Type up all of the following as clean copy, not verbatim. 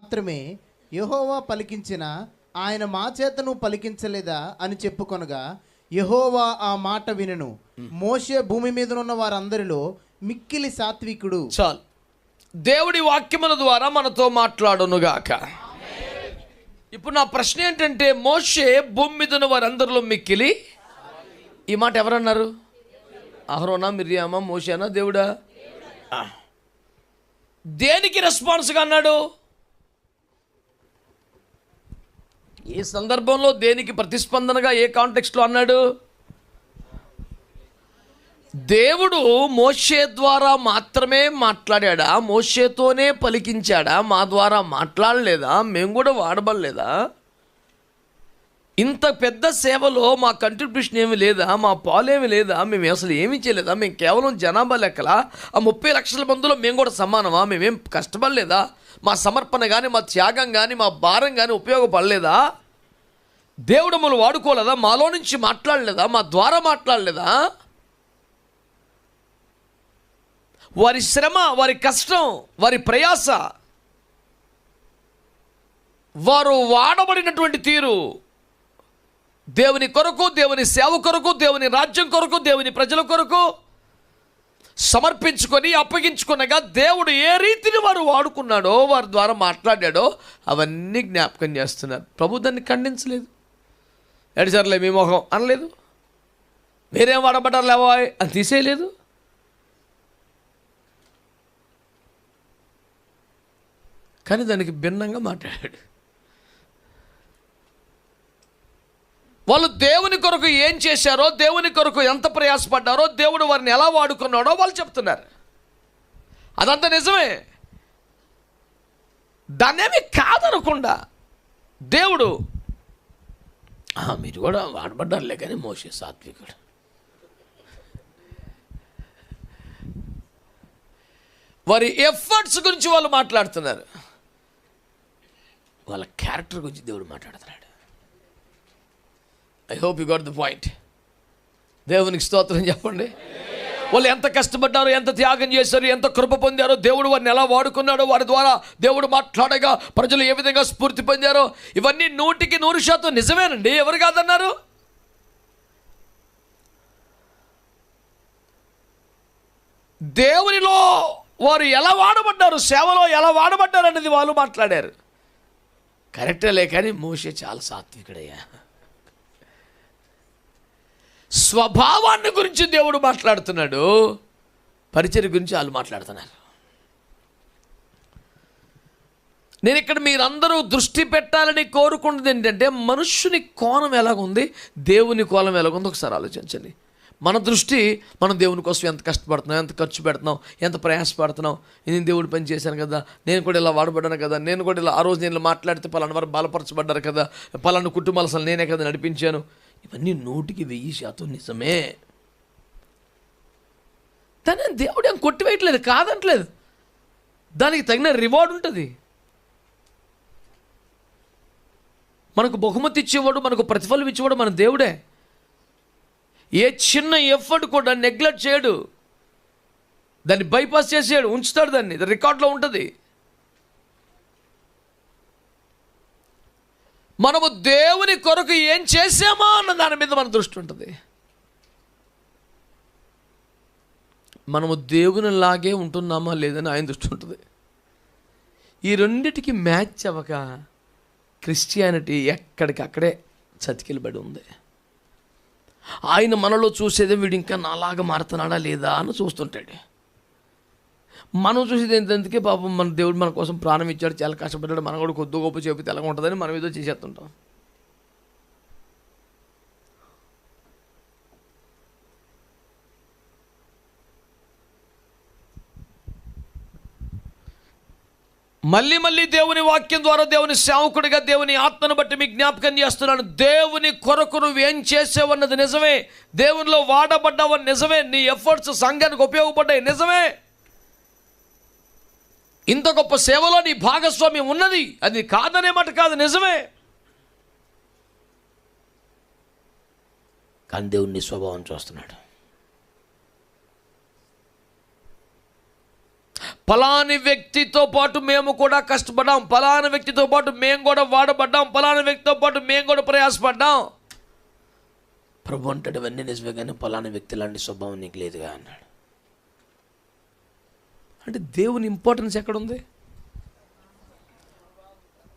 మాత్రమే యెహోవా పలికించిన ఆయన మా చేతను పలికించలేదా అని చెప్పుకొనగా యెహోవా ఆ మాట వినెను. మోషే భూమి మీద ఉన్న వారందరిలో మిక్కిలి సాత్వికుడు. చాలు, దేవుడి వాక్యముల ద్వారా మనతో మాట్లాడునుగాక. ఇప్పుడు నా ప్రశ్న ఏంటంటే, మోషే భూమి మీద ఉన్న వారందరిలో మిక్కిలి, ఈ మాట ఎవరన్నారు? అహరోనా, మిర్యామా, మోషేనా, దేవుడా? దేనికి రెస్పాన్స్గా అన్నాడు? ఏ సందర్భంలో, దేనికి ప్రతిస్పందనగా, ఏ కాంటెక్స్ట్లో అన్నాడు? దేవుడు మోషే ద్వారా మాత్రమే మాట్లాడా? మోషేతోనే పలికించాడా? మా ద్వారా మాట్లాడలేదా? మేము కూడా వాడబడలేదా? ఇంత పెద్ద సేవలో మా కంట్రిబ్యూషన్ ఏమి లేదా? మా పాలేమి లేదా? మేము అసలు ఏమీ చేయలేదా? మేము కేవలం జనాభా లెక్కలా? ఆ 30 లక్షల మందిలో మేము కూడా సమానమా? మేమేం కష్టపడలేదా? మా సమర్పణ కానీ, మా త్యాగం కానీ, మా భారం కానీ ఉపయోగపడలేదా? దేవుడు మమ్మల్ని వాడుకోలేదా? మాలో నుంచి మాట్లాడలేదా? మా ద్వారా మాట్లాడలేదా? వారి శ్రమ, వారి కష్టం, వారి ప్రయాస, వారు వాడబడినటువంటి తీరు, దేవుని కొరకు, దేవుని సేవ కొరకు, దేవుని రాజ్యం కొరకు, దేవుని ప్రజల కొరకు సమర్పించుకొని అప్పగించుకునగా దేవుడు ఏ రీతిని వారు వాడుకున్నాడో, వారి ద్వారా మాట్లాడాడో అవన్నీ జ్ఞాపకం చేస్తున్నారు. ప్రభు దాన్ని ఖండించలేదు. ఎడిసర్లే మీ మొహం అనలేదు. మీరేం వాడబడ్డారు లేవా అని తీసేయలేదు. కానీ దానికి భిన్నంగా మాట్లాడాడు. వాళ్ళు దేవుని కొరకు ఏం చేశారో, దేవుని కొరకు ఎంత ప్రయాసపడ్డారో, దేవుడు వారిని ఎలా వాడుకున్నాడో వాళ్ళు చెప్తున్నారు. అదంతా నిజమే, దాన్నేమి కాదనకుండా దేవుడు మీరు కూడా వాడబడ్డారులే, కానీ మోషే సాత్వికుడు. వారి ఎఫర్ట్స్ గురించి వాళ్ళు మాట్లాడుతున్నారు, వాళ్ళ క్యారెక్టర్ గురించి దేవుడు మాట్లాడుతున్నాడు. I hope you got the point. దేవునికి స్తోత్రం చెప్పండి. వాళ్ళు ఎంత కష్టపడ్డారో, ఎంత త్యాగం చేశారో, ఎంత కృప పొందారో, దేవుడు వారిని ఎలా వాడుకున్నాడో, వారి ద్వారా దేవుడు మాట్లాడగా ప్రజలు ఏ విధంగా స్ఫూర్తి పొందారో, ఇవన్నీ 100% నిజమేనండి. ఎవరు కాదన్నారు? దేవునిలో వారు ఎలా వాడబడ్డారు, సేవలో ఎలా వాడబడ్డారు అనేది వాళ్ళు మాట్లాడారు. కరెక్టేలే, కానీ మోషే చాలా సాత్వికుడయ్యా. స్వభావాన్ని గురించి దేవుడు మాట్లాడుతున్నాడు, పరిచర్య గురించి వాళ్ళు మాట్లాడుతున్నారు. నేను ఇక్కడ మీరందరూ దృష్టి పెట్టాలని కోరుకున్నది ఏంటంటే, మనుష్యుని కోణం ఎలాగుంది, దేవుని కోణం ఎలాగుంది ఒకసారి ఆలోచించండి. మన దృష్టి, మనం దేవుని కోసం ఎంత కష్టపడుతున్నాం, ఎంత ఖర్చు పెడుతున్నాం, ఎంత ప్రయాసపడుతున్నాం. నేను దేవుడి పని చేశాను కదా, నేను కూడా ఇలా వాడబడ్డాను కదా, నేను కూడా ఇలా ఆ రోజు నేను మాట్లాడితే పలానా వారు బలపరచబడ్డారు కదా, పలానా కుటుంబాలు అసలు నేనే కదా నడిపించాను. ఇవన్నీ 100% నిజమే. దాన్ని దేవుడు ఏం కొట్టివేయట్లేదు, కాదంటలేదు. దానికి తగిన రివార్డ్ ఉంటుంది. మనకు బహుమతి ఇచ్చేవాడు, మనకు ప్రతిఫలం ఇచ్చేవాడు మన దేవుడే. ఏ చిన్న ఎఫర్ట్ కూడా నెగ్లెక్ట్ చేయడు, దాన్ని బైపాస్ చేసాడు, ఉంచుతాడు. దాన్ని రికార్డులో ఉంటుంది. మనము దేవుని కొరకు ఏం చేసామా అన్న దాని మీద మన దృష్టి ఉంటుంది. మనము దేవుని లాగే ఉంటున్నామా లేదని ఆయన దృష్టి ఉంటుంది. ఈ రెండిటికి మ్యాచ్ అవ్వక క్రిస్టియానిటీ ఎక్కడికక్కడే చతికిలబడి ఉంది. ఆయన మనలో చూసేదే వీడు ఇంకా నాలాగా మారుతున్నాడా లేదా అని చూస్తుంటాడు. మనం చూసేది ఏంటందుకే పాపం మన దేవుడు మన కోసం ప్రాణం ఇచ్చాడు, చాలా కష్టపడ్డాడు, మనం కూడా కొద్ది గొప్ప చెబితే ఎలా ఉంటుందని మనం ఏదో చేసేస్తుంటాం. మళ్ళీ మళ్ళీ దేవుని వాక్యం ద్వారా, దేవుని సేవకుడిగా, దేవుని ఆత్మను బట్టి మీకు జ్ఞాపకం చేస్తున్నాను. దేవుని కొరకు నువ్వేం చేసావన్నది నిజమే, దేవునిలో వాడబడ్డావని నిజమే, నీ ఎఫర్ట్స్ సంఘానికి ఉపయోగపడ్డాయి నిజమే, ఇంత గొప్ప సేవలో నీ భాగస్వామ్యం ఉన్నది, అది కాదనే మాట కాదు, నిజమే. కానీ దేవుడు నీ స్వభావం చూస్తున్నాడు. ఫలాని వ్యక్తితో పాటు మేము కూడా కష్టపడ్డాం, ఫలాని వ్యక్తితో పాటు మేము కూడా వాడబడ్డాం, ఫలాని వ్యక్తితో పాటు మేము కూడా ప్రయాసపడ్డాం. ప్రభు అంటాడు, ఇవన్నీ నిజమే, కానీ ఫలాని వ్యక్తి లాంటి స్వభావం నీకు లేదుగా అన్నాడు. అంటే దేవుని ఇంపార్టెన్స్ ఎక్కడుంది?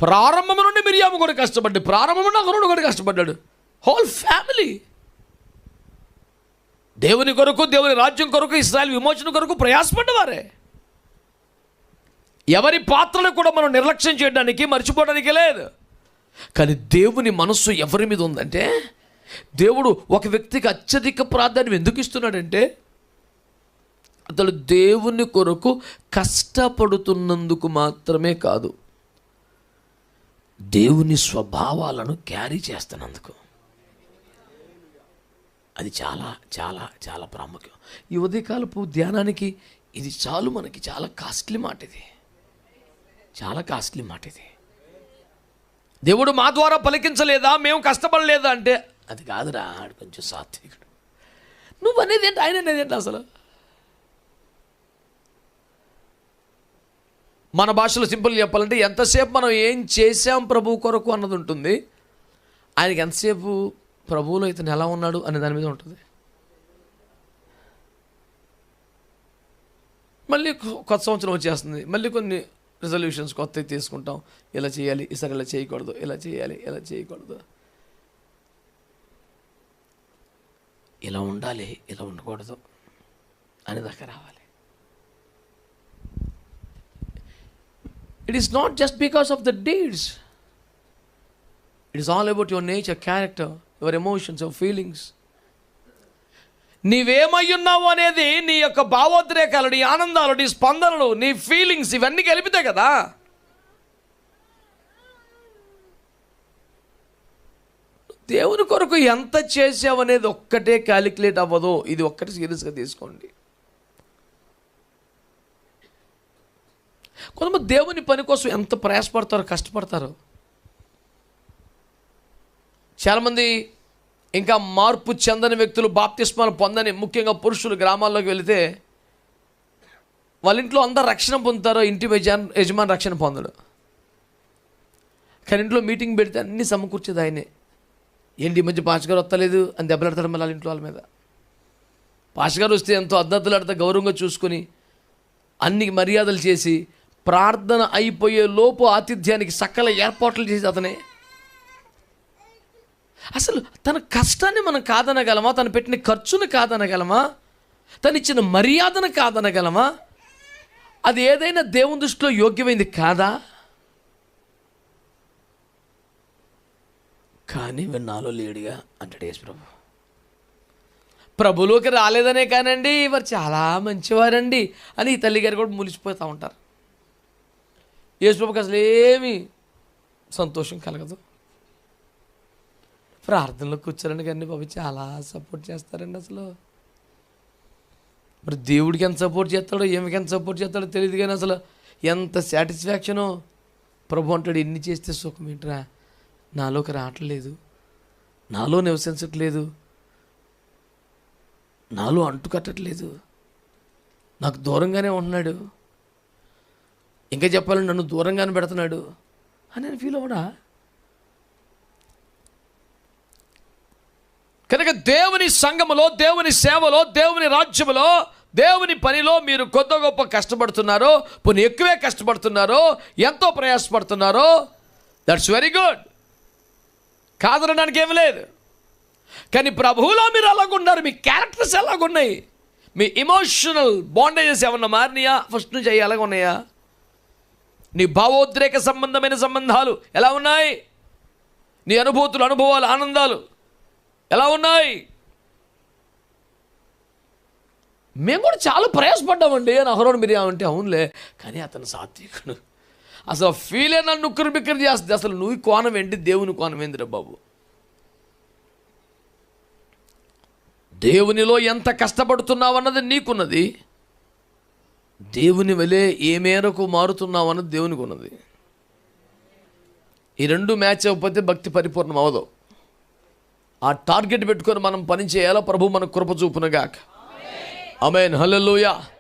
ప్రారంభం నుండి మిరియాము కూడా కష్టపడ్డాడు, ప్రారంభం నుండి అహరోను కూడా కష్టపడ్డాడు. హోల్ ఫ్యామిలీ దేవుని కొరకు, దేవుని రాజ్యం కొరకు, ఇశ్రాయేలు విమోచన కొరకు ప్రయాసపడ్డవారే. ఎవరి పాత్రలు కూడా మనం నిర్లక్ష్యం చేయడానికి, మర్చిపోవడానికి లేదు. కానీ దేవుని మనస్సు ఎవరి మీద ఉందంటే, దేవుడు ఒక వ్యక్తికి అత్యధిక ప్రాధాన్యం ఎందుకు ఇస్తున్నాడంటే, అతడు దేవుని కొరకు కష్టపడుతున్నందుకు మాత్రమే కాదు, దేవుని స్వభావాలను క్యారీ చేస్తున్నందుకు. అది చాలా చాలా చాలా ప్రాముఖ్యం. ఈ ఉదయకాలపు ధ్యానానికి ఇది చాలు. మనకి చాలా కాస్ట్లీ మాట ఇది, చాలా కాస్ట్లీ మాట ఇది. దేవుడు మా ద్వారా పలికించలేదా, మేము కష్టపడలేదా అంటే అది కాదురా, ఆడు కొంచెం సాత్వికుడు. నువ్వు అనేది ఏంటి, ఆయన అనేది ఏంటి? అసలు మన భాషలో సింపుల్ చెప్పాలంటే, ఎంతసేపు మనం ఏం చేశాం ప్రభు కొరకు అన్నది ఉంటుంది, ఆయనకి ఎంతసేపు ప్రభువులో ఇతను ఎలా ఉన్నాడు అనే దాని మీద ఉంటుంది. మళ్ళీ కొత్త సంవత్సరం వచ్చేస్తుంది, మళ్ళీ కొన్ని రిజల్యూషన్స్ కొత్తవి తీసుకుంటాం. ఇలా చేయాలి, ఈసారి ఇలా చేయకూడదు, ఇలా చేయాలి, ఇలా చేయకూడదు, ఇలా ఉండాలి, ఇలా ఉండకూడదు అనే దాకా రావాలి. It is not just because of the deeds. It is all about your nature, character, your emotions, your feelings. నీవేమై ఉన్నావు అనేది నీ యొక్క భావోద్రేకాలు, నీ ఆనందాలు, నీ స్పందనలు, నీ ఫీలింగ్స్, ఇవన్నీ కలిపితే కదా. దేవుని కొరకు ఎంత చేసావు అనేది ఒక్కటే క్యాలిక్యులేట్ అవ్వదు. ఇది ఒక్కటి సీరియస్గా తీసుకోండి. కొంతమంది దేవుని పని కోసం ఎంత ప్రయాసపడతారో, కష్టపడతారో. చాలామంది ఇంకా మార్పు చెందని వ్యక్తులు, బాప్తిస్మాలు పొందని, ముఖ్యంగా పురుషులు గ్రామాల్లోకి వెళితే వాళ్ళ ఇంట్లో అందరు రక్షణ పొందుతారో, ఇంటి యజమాని రక్షణ పొందడు. కానీ ఇంట్లో మీటింగ్ పెడితే అన్నీ సమకూర్చేది ఆయనే. ఏంటి ఈ మధ్య పాస్టర్ గారు వస్తలేదు అని దెబ్బలాడతాడు మళ్ళీ వాళ్ళ ఇంట్లో వాళ్ళ మీద. పాస్టర్ గారు వస్తే ఎంతో అద్దతులాడితే గౌరవంగా చూసుకొని అన్ని మర్యాదలు చేసి, ప్రార్థన అయిపోయే లోపు ఆతిథ్యానికి సకల ఏర్పాట్లు చేసి అతనే. అసలు తన కష్టాన్ని మనం కాదనగలమా? తను పెట్టిన ఖర్చును కాదనగలమా? తను ఇచ్చిన మర్యాదను కాదనగలమా? అది ఏదైనా దేవుని దృష్టిలో యోగ్యమైంది కాదా? కానీ నాలో లేడుగా అంటాడు యేసు ప్రభు. ప్రభులోకి రాలేదనే కానండి, వారు చాలా మంచివారండి అని ఈ తల్లిగారు కూడా ములిసిపోతూ ఉంటారు. యేసు ప్రభుకి అసలు ఏమీ సంతోషం కలగదు. ప్రార్థనలో కూర్చోరండి కానీ బాబు చాలా సపోర్ట్ చేస్తారండి. అసలు మరి దేవుడికి ఎంత సపోర్ట్ చేస్తాడో, ఏమికి ఎంత సపోర్ట్ చేస్తాడో తెలియదు, కానీ అసలు ఎంత సాటిస్ఫాక్షనో. ప్రభు అంటాడు, ఎన్ని చేస్తే సుఖం ఏంట్రా, నాలోకి రావట్లేదు, నాలో నివసించట్లేదు, నాలో అంటుకట్టట్లేదు, నాకు దూరంగానే ఉంటున్నాడు, ఇంకా చెప్పాలని నన్ను దూరంగానే పెడుతున్నాడు అని నేను ఫీల్ అవ్వడా? కనుక దేవుని సంఘములో, దేవుని సేవలో, దేవుని రాజ్యములో, దేవుని పనిలో మీరు కొద్ది గొప్ప కష్టపడుతున్నారో, పోనీ ఎక్కువే కష్టపడుతున్నారో, ఎంతో ప్రయాసపడుతున్నారో, దట్స్ వెరీ గుడ్, కాదనడానికి ఏమి లేదు. కానీ ప్రభువులో మీరు అలాగున్నారు, మీ క్యారెక్టర్స్ ఎలాగున్నాయి, మీ ఎమోషనల్ బాండేజెస్ ఏమన్నా మారినాయా, ఫస్ట్ నుంచి అవి ఎలాగ ఉన్నాయా? నీ భావోద్రేక సంబంధమైన సంబంధాలు ఎలా ఉన్నాయి? నీ అనుభూతులు, అనుభవాలు, ఆనందాలు ఎలా ఉన్నాయి? మేము కూడా చాలా ప్రయాసపడ్డామండి అని అహరోను మిరియాము అంటే, అవునులే, కానీ అతను సాత్వికుడు. అసలు ఫీలే నన్ను ఉక్కిరి బిక్కిరి చేస్తుంది. అసలు నువ్వు కోణం ఏంటి, దేవుని కోణం ఏందిరా బాబు? దేవునిలో ఎంత కష్టపడుతున్నావు అన్నది నీకున్నది, దేవుని వలె ఏ మేరకు మారుతున్నావు అన్నది దేవునికి ఉన్నది. ఈ రెండు మ్యాచ్ అవ్వకపోతే భక్తి పరిపూర్ణం అవ్వదు. ఆ టార్గెట్ పెట్టుకొని మనం పని చేయాలో ప్రభు మనకు కృప చూపునుగాక. ఆమేన్, హల్లెలూయా.